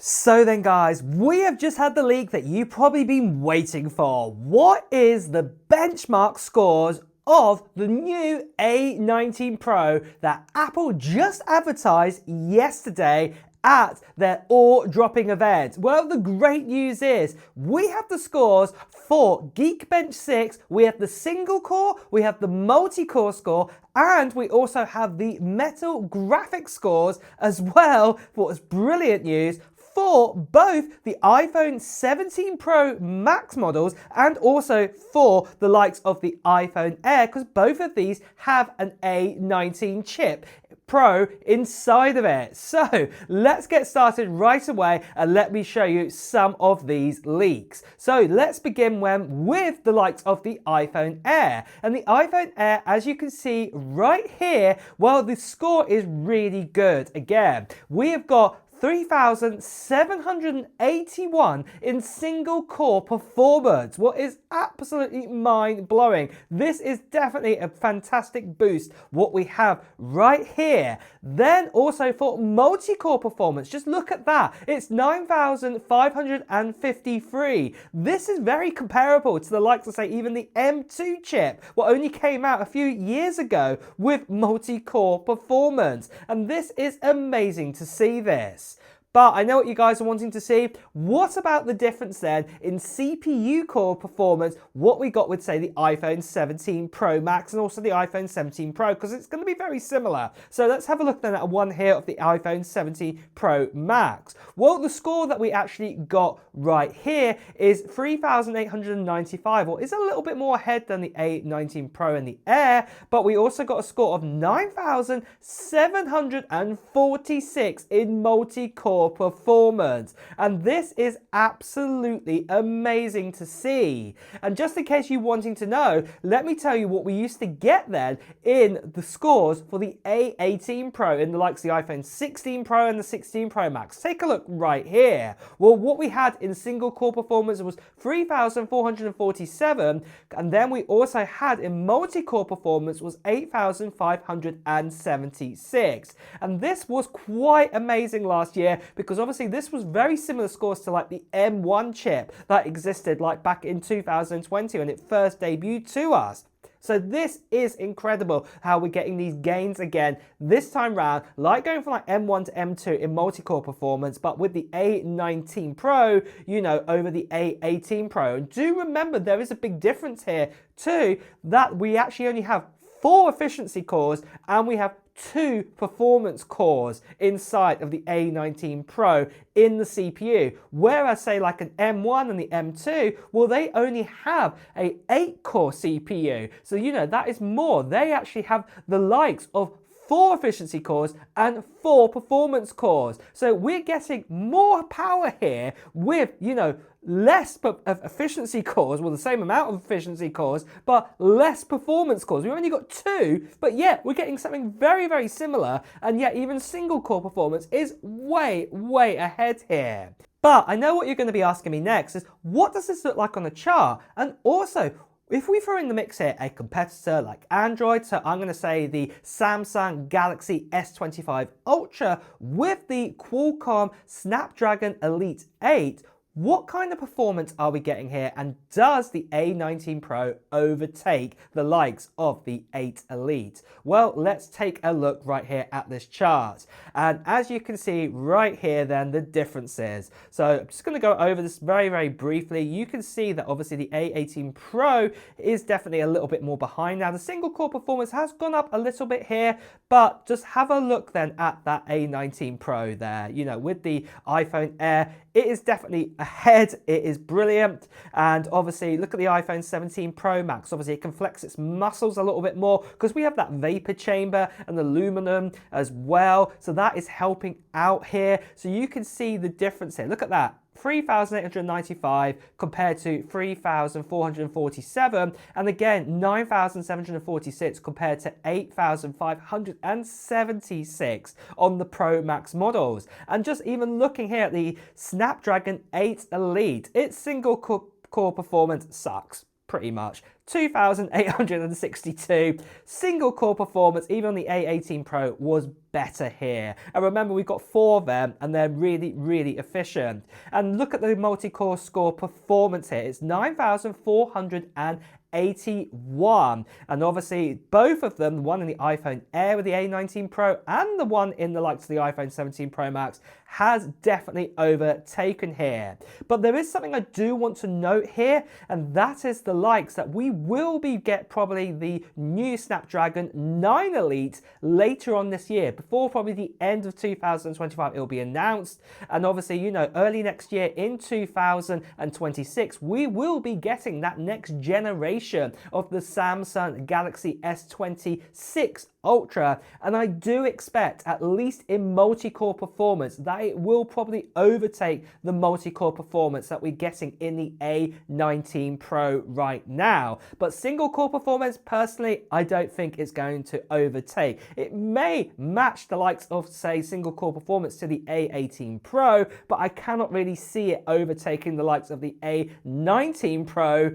So then guys, we have just had the leak that you've probably been waiting for. What is the benchmark scores of the new A19 Pro that Apple just advertised yesterday at their all-dropping event? Well, the great news is we have the scores for Geekbench 6, we have the single core, we have the multi-core score, and we also have the metal graphics scores as well. What's brilliant news for both the iPhone 17 Pro Max models and also for the likes of the iPhone Air, because both of these have an A19 chip Pro inside of it. So let's get started right away and let me show you some of these leaks. So let's begin with the likes of the iPhone Air. And the iPhone Air, as you can see right here, well, the score is really good. Again, we have got 3,781 in single core performance. What is absolutely mind-blowing. This is definitely a fantastic boost, what we have right here. Then also for multi-core performance, just look at that. It's 9,553. This is very comparable to the likes of, say, even the M2 chip, what only came out a few years ago with multi-core performance. And this is amazing to see this. But I know what you guys are wanting to see. What about the difference then in CPU core performance, what we got with, say, the iPhone 17 Pro Max and also the iPhone 17 Pro, because it's going to be very similar. So let's have a look then at one here of the iPhone 17 Pro Max. Well, the score that we actually got right here is 3,895, or is a little bit more ahead than the A19 Pro and the Air, but we also got a score of 9,746 in multi-core performance, and this is absolutely amazing to see. And just in case you're wanting to know, let me tell you what we used to get then in the scores for the A18 Pro in the likes of the iPhone 16 Pro and the 16 Pro Max. Take a look right here. Well, what we had in single core performance was 3,447, and then we also had in multi-core performance was 8,576, and this was quite amazing last year, because obviously this was very similar scores to like the M1 chip that existed like back in 2020 when it first debuted to us. So this is incredible how we're getting these gains again this time round, like going from like M1 to M2 in multi-core performance, but with the A19 Pro, you know, over the A18 Pro. And do remember there is a big difference here too, that we actually only have 4 efficiency cores and we have 2 performance cores inside of the A19 Pro in the CPU, whereas say like an M1 and the M2, well, they only have a 8-core CPU. So you know that is more. They actually have the likes of 4 efficiency cores and 4 performance cores. So we're getting more power here with, you know, less efficiency cores, well, the same amount of efficiency cores, but less performance cores. We've only got 2, but yet we're getting something very, very similar, and yet even single core performance is way, way ahead here. But I know what you're going to be asking me next is, what does this look like on the chart? And also, if we throw in the mix here a competitor like Android, so I'm going to say the Samsung Galaxy S25 Ultra with the Qualcomm Snapdragon Elite 8, what kind of performance are we getting here, and does the A19 Pro overtake the likes of the 8 Elite? Well, let's take a look right here at this chart. And as you can see right here then, the differences. So I'm just going to go over this very, very briefly. You can see that obviously the A18 Pro is definitely a little bit more behind. Now the single core performance has gone up a little bit here, but just have a look then at that A19 Pro there. You know, with the iPhone Air, it is definitely ahead. It is brilliant. And obviously, look at the iPhone 17 Pro Max. Obviously, it can flex its muscles a little bit more because we have that vapor chamber and aluminum as well. So that is helping out here. So you can see the difference here. Look at that. 3,895 compared to 3,447, and again 9,746 compared to 8,576 on the Pro Max models. And just even looking here at the Snapdragon 8 Elite, its single core performance sucks. pretty much. 2,862. Single core performance, even on the A18 Pro, was better here. And remember, we've got 4 of them and they're really, really efficient. And look at the multi-core score performance here. It's 9,481, and obviously both of them, the one in the iPhone Air with the A19 Pro and the one in the likes of the iPhone 17 Pro Max, has definitely overtaken here. But there is something I do want to note here, and that is the likes that we will get probably the new Snapdragon 9 Elite later on this year. Before probably the end of 2025 it will be announced, and obviously, you know, early next year in 2026 we will be getting that next generation of the Samsung Galaxy S26 Ultra, and I do expect, at least in multi-core performance, that it will probably overtake the multi-core performance that we're getting in the A19 Pro right now. But single core performance, personally, I don't think it's going to overtake. It may match the likes of, say, single core performance to the A18 Pro, but I cannot really see it overtaking the likes of the A19 Pro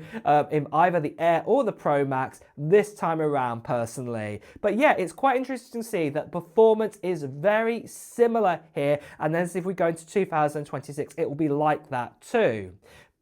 in either the Air or the Pro Max this time around, personally. But yeah, it's quite interesting to see that performance is very similar here, and then if we go into 2026 it will be like that too.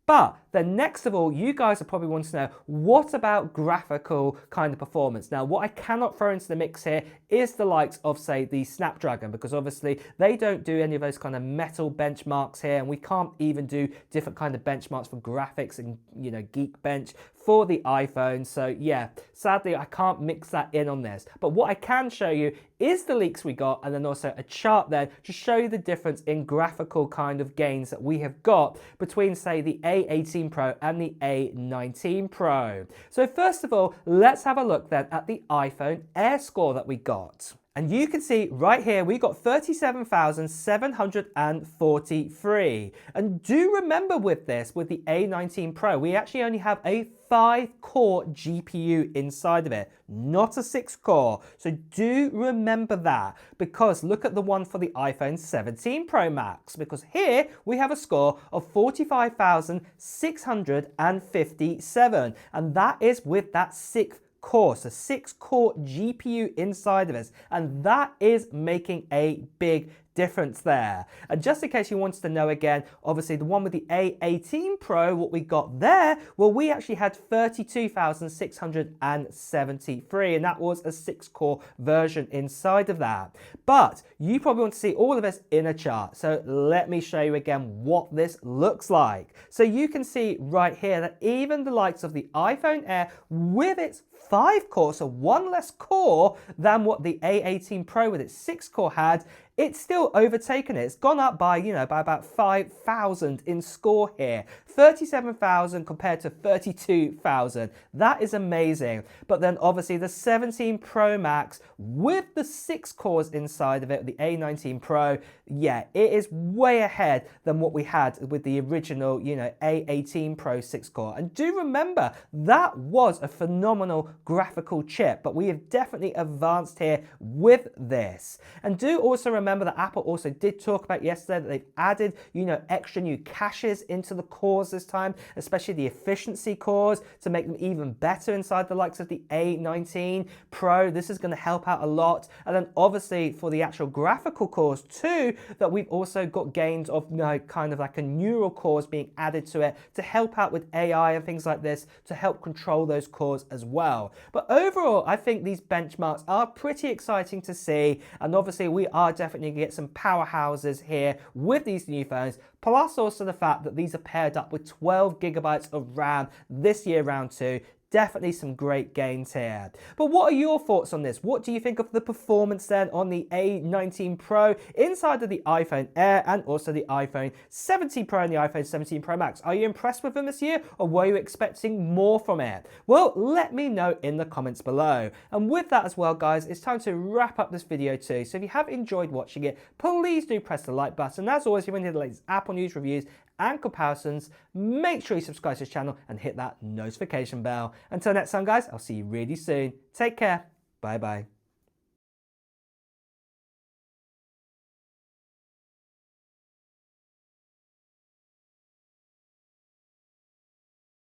But then next of all, you guys are probably wanting to know, what about graphical kind of performance? Now, what I cannot throw into the mix here is the likes of, say, the Snapdragon, because obviously they don't do any of those kind of metal benchmarks here, and we can't even do different kind of benchmarks for graphics and, you know, Geekbench for the iPhone. So yeah, sadly I can't mix that in on this. But what I can show you is the leaks we got, and then also a chart there to show you the difference in graphical kind of gains that we have got between, say, the A18 Pro and the A19 Pro. So first of all, let's have a look then at the iPhone Air score that we got. And you can see right here, we got 37,743. And do remember with this, with the A19 Pro, we actually only have a 5-core GPU inside of it, not a 6-core. So do remember that, because look at the one for the iPhone 17 Pro Max, because here we have a score of 45,657, and that is with that 6th core, so 6-core GPU inside of us, and that is making a big difference there. And just in case you wanted to know again, obviously the one with the A18 Pro, what we got there, well, we actually had 32,673, and that was a 6-core version inside of that. But you probably want to see all of this in a chart, so let me show you again what this looks like. So you can see right here that even the likes of the iPhone Air with its 5-core, so 1 less core than what the A18 Pro with its 6-core had, it's still overtaken it. It's gone up by, you know, by about 5,000 in score here. 37,000 compared to 32,000. That is amazing. But then obviously the 17 Pro Max with the 6 cores inside of it, the A19 Pro, yeah, it is way ahead than what we had with the original, you know, A18 Pro 6-core. And do remember, that was a phenomenal graphical chip, but we have definitely advanced here with this. And do also remember that Apple also did talk about yesterday that they've added, you know, extra new caches into the cores this time, especially the efficiency cores, to make them even better inside the likes of the A19 Pro. This is going to help out a lot. And then obviously for the actual graphical cores too, that we've also got gains of, you know, kind of like a neural cores being added to it to help out with AI and things like this, to help control those cores as well. But overall, I think these benchmarks are pretty exciting to see, and obviously we are definitely going to get some powerhouses here with these new phones, plus also the fact that these are paired up with 12 gigabytes of RAM this year round 2. Definitely some great gains here. But what are your thoughts on this? What do you think of the performance then on the A19 Pro inside of the iPhone Air and also the iPhone 17 Pro and the iPhone 17 Pro Max? Are you impressed with them this year, or were you expecting more from it? Well, let me know in the comments below. And with that as well, guys, it's time to wrap up this video too. So if you have enjoyed watching it, please do press the like button. As always, if you want to hear the latest Apple news, reviews and comparisons, make sure you subscribe to this channel and hit that notification bell. Until next time, guys, I'll see you really soon. Take care. Bye bye.